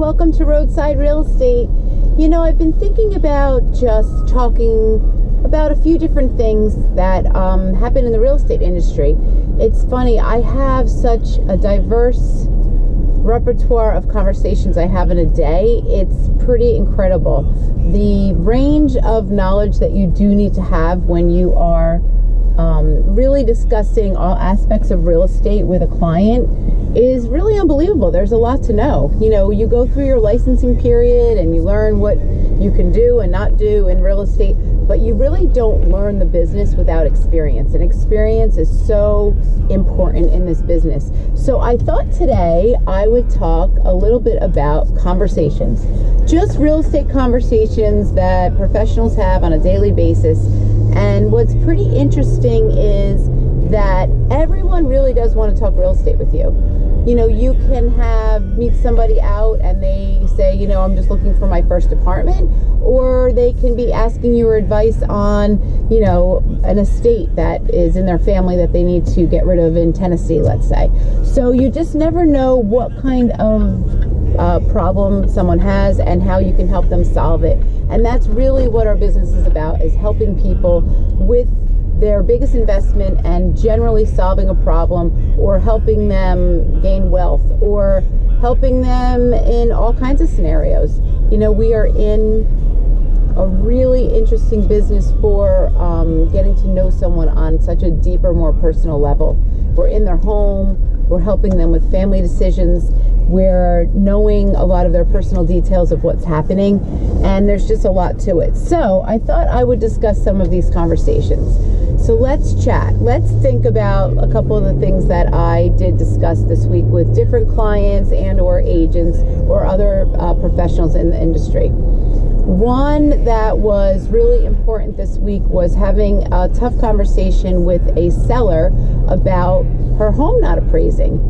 welcome to Roadside Real Estate. You know, I've been thinking about just talking about a few different things that happen in the real estate industry. It's funny, I have such a diverse repertoire of conversations I have in a day. It's pretty incredible. The range of knowledge that you do need to have when you are really discussing all aspects of real estate with a client is really unbelievable. There's a lot to know. You know, you go through your licensing period and you learn what you can do and not do in real estate, but you really don't learn the business without experience. And experience is so important in this business. So I thought today I would talk a little bit about conversations. Just real estate conversations that professionals have on a daily basis. And what's pretty interesting is that everyone really does want to talk real estate with you. You know, you can meet somebody out and they say, you know, I'm just looking for my first apartment, or they can be asking you advice on, you know, an estate that is in their family that they need to get rid of in Tennessee, let's say. So you just never know what kind of problem someone has and how you can help them solve it. And that's really what our business is about, is helping people with their biggest investment and generally solving a problem, or helping them gain wealth, or helping them in all kinds of scenarios. You know, we are in a really interesting business for getting to know someone on such a deeper, more personal level. We're in their home, we're helping them with family decisions, we're knowing a lot of their personal details of what's happening, and there's just a lot to it. So I thought I would discuss some of these conversations. So let's chat. Let's think about a couple of the things that I did discuss this week with different clients and or agents or other professionals in the industry. One that was really important this week was having a tough conversation with a seller about her home not appraising.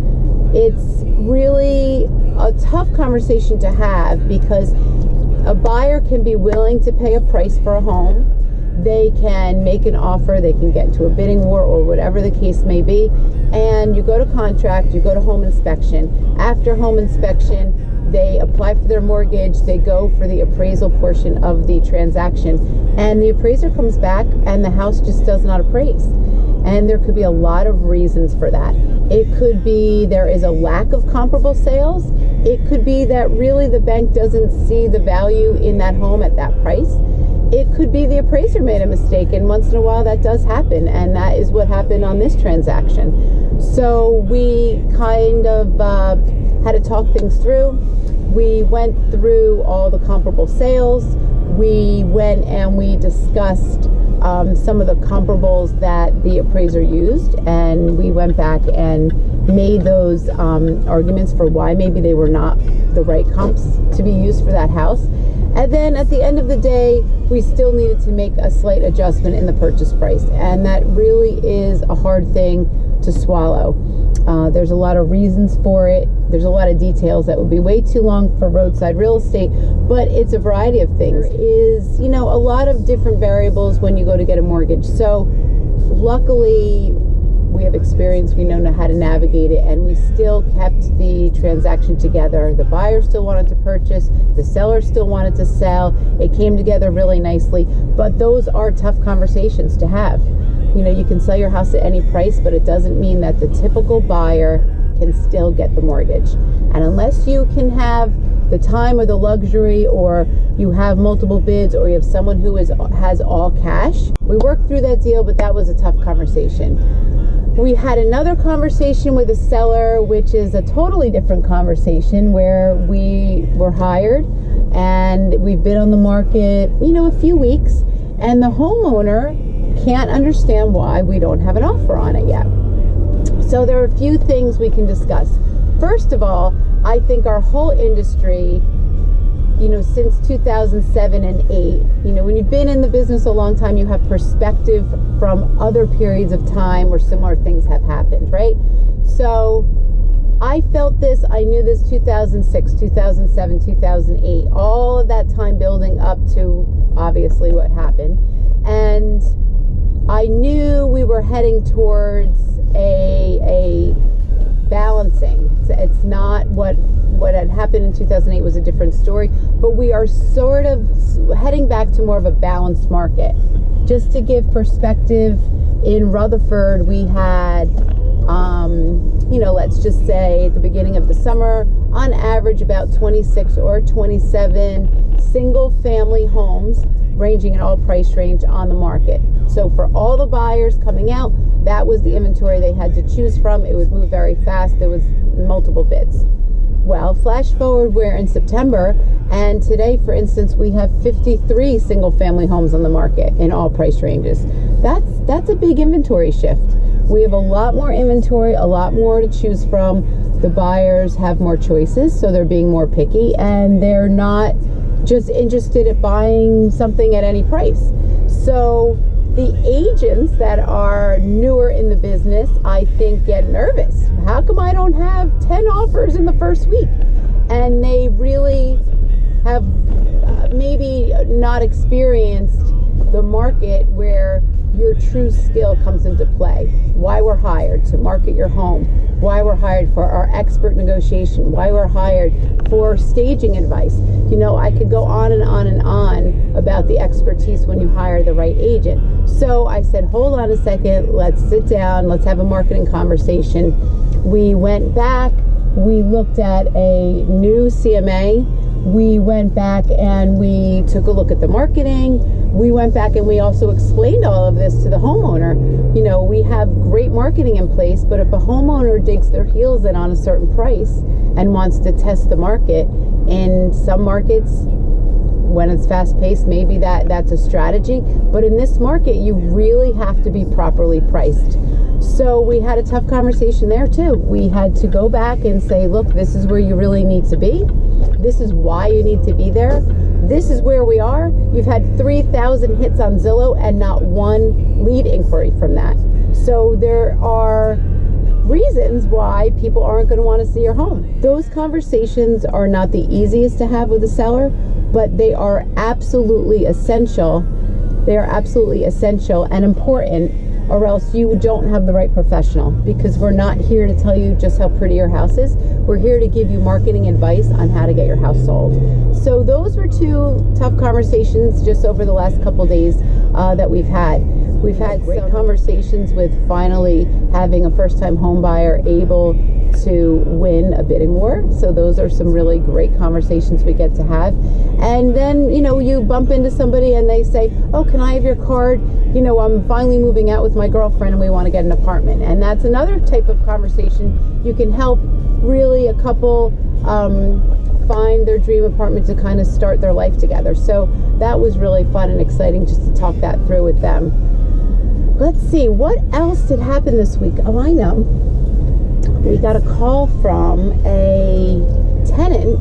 It's really a tough conversation to have because a buyer can be willing to pay a price for a home. They can make an offer, they can get into a bidding war or whatever the case may be, and you go to contract, you go to home inspection. After home inspection, they apply for their mortgage, they go for the appraisal portion of the transaction, and the appraiser comes back and the house just does not appraise. And there could be a lot of reasons for that. It could be there is a lack of comparable sales. It could be that really the bank doesn't see the value in that home at that price. It could be the appraiser made a mistake, and once in a while that does happen, and that is what happened on this transaction. So we kind of had to talk things through. We went through all the comparable sales. We went and we discussed some of the comparables that the appraiser used, and we went back and made those arguments for why maybe they were not the right comps to be used for that house. And then at the end of the day, we still needed to make a slight adjustment in the purchase price, and that really is a hard thing to swallow. There's a lot of reasons for it. There's a lot of details that would be way too long for Roadside Real Estate, but it's a variety of things. There is, you know, a lot of different variables when you go to get a mortgage. So luckily, we have experience, we know how to navigate it, and we still kept the transaction together. The buyer still wanted to purchase, the seller still wanted to sell. It came together really nicely, but those are tough conversations to have. You know, you can sell your house at any price, but it doesn't mean that the typical buyer can still get the mortgage. And unless you can have the time or the luxury, or you have multiple bids, or you have someone who has all cash, we worked through that deal, but that was a tough conversation. We had another conversation with a seller, which is a totally different conversation, where we were hired and we've been on the market, you know, a few weeks, and the homeowner can't understand why we don't have an offer on it yet. So there are a few things we can discuss. First of all, I think our whole industry, you know, since 2007 and 8, you know, when you've been in the business a long time, you have perspective from other periods of time where similar things have happened, right? So I felt this, I knew this 2006, 2007, 2008, all of that time building up to obviously what happened. And I knew we were heading towards a balancing. It's not what had happened happened in 2008 was a different story, but we are sort of heading back to more of a balanced market. Just to give perspective, in Rutherford, we had, let's just say at the beginning of the summer, on average about 26 or 27 single family homes ranging in all price range on the market. So for all the buyers coming out, that was the inventory they had to choose from. It would move very fast. There was multiple bids. Well, flash forward, we're in September, and today, for instance, we have 53 single family homes on the market in all price ranges. That's a big inventory shift. We have a lot more inventory, a lot more to choose from. The buyers have more choices, so they're being more picky, and they're not just interested in buying something at any price. So the agents that are newer in the business, I think, get nervous. How come I don't have 10 offers in the first week? And they really have maybe not experienced the market where your true skill comes into play. Why we're hired to market your home, why we're hired for our expert negotiation, why we're hired for staging advice. I could go on and on and on about the expertise when you hire the right agent. So I said, hold on a second, let's sit down, let's have a marketing conversation. We went back, we looked at a new CMA, we went back and we took a look at the marketing. We went back and we also explained all of this to the homeowner. We have great marketing in place, but if a homeowner digs their heels in on a certain price and wants to test the market, in some markets, when it's fast-paced, maybe that's a strategy. But in this market, you really have to be properly priced. So we had a tough conversation there too. We had to go back and say, look, this is where you really need to be. This is why you need to be there. This is where we are. You've had 3,000 hits on Zillow and not one lead inquiry from that. So there are reasons why people aren't going to want to see your home. Those conversations are not the easiest to have with a seller, but they are absolutely essential. They are absolutely essential and important, or else you don't have the right professional, because we're not here to tell you just how pretty your house is. We're here to give you marketing advice on how to get your house sold. So those were two tough conversations just over the last couple days that we've had. We've had great conversations with finally having a first-time home buyer able to win a bidding war. So those are some really great conversations we get to have. And then, you bump into somebody and they say, oh, can I have your card? I'm finally moving out with my girlfriend and we want to get an apartment. And that's another type of conversation. You can help really a couple find their dream apartment to kind of start their life together. So that was really fun and exciting just to talk that through with them. Let's see, what else did happen this week? Oh, I know. We got a call from a tenant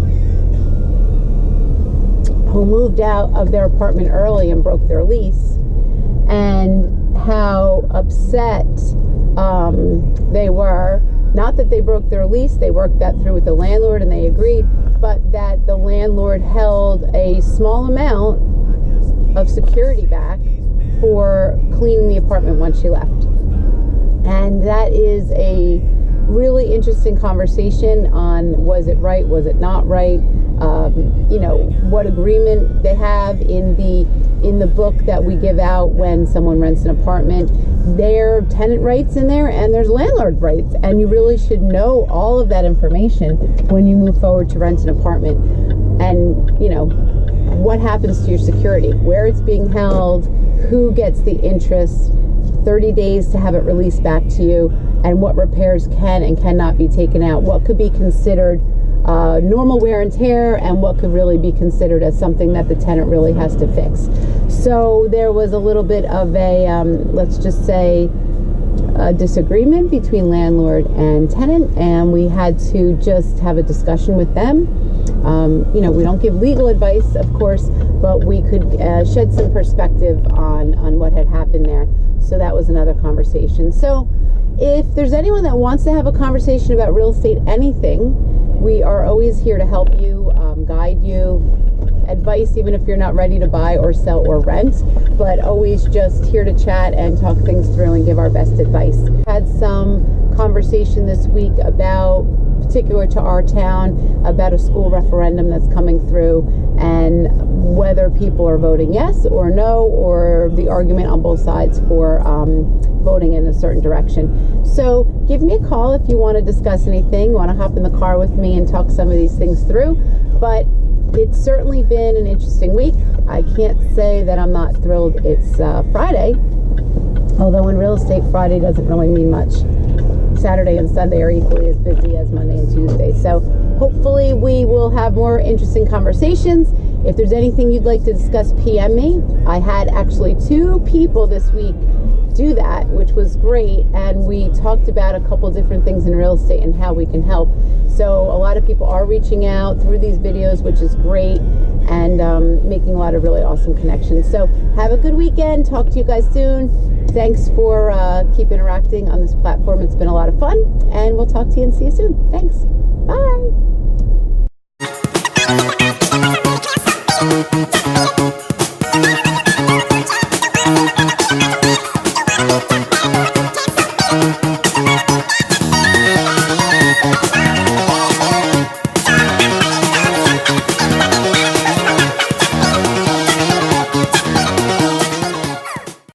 who moved out of their apartment early and broke their lease, and how upset they were. Not that they broke their lease, they worked that through with the landlord and they agreed, but that the landlord held a small amount of security back for cleaning the apartment once she left. And that is a really interesting conversation on, was it right, was it not right, what agreement they have in the book that we give out when someone rents an apartment. There are tenant rights in there and there's landlord rights, and you really should know all of that information when you move forward to rent an apartment. And what happens to your security, where it's being held, who gets the interest, 30 days to have it released back to you, and what repairs can and cannot be taken out, what could be considered normal wear and tear, and what could really be considered as something that the tenant really has to fix. So there was a little bit of a, let's just say, a disagreement between landlord and tenant, and we had to just have a discussion with them. We don't give legal advice, of course, but we could shed some perspective on what had happened there. So that was another conversation. So if there's anyone that wants to have a conversation about real estate, anything, we are always here to help you, guide you, advice even if you're not ready to buy or sell or rent, but always just here to chat and talk things through and give our best advice. Had some conversation this week about particular to our town about a school referendum that's coming through, and whether people are voting yes or no, or the argument on both sides for voting in a certain direction. So give me a call if you want to discuss anything, want to hop in the car with me and talk some of these things through. But it's certainly been an interesting week. I can't say that I'm not thrilled it's Friday, although in real estate, Friday doesn't really mean much. Saturday and Sunday are equally as busy as Monday and Tuesday. So hopefully we will have more interesting conversations. If there's anything you'd like to discuss, PM me. I had actually 2 people this week do that, which was great, and we talked about a couple different things in real estate and how we can help. So a lot of people are reaching out through these videos, which is great, and making a lot of really awesome connections. So have a good weekend. Talk to you guys soon. Thanks for keep interacting on this platform. It's been a lot of fun, and we'll talk to you and see you soon. Thanks. Bye.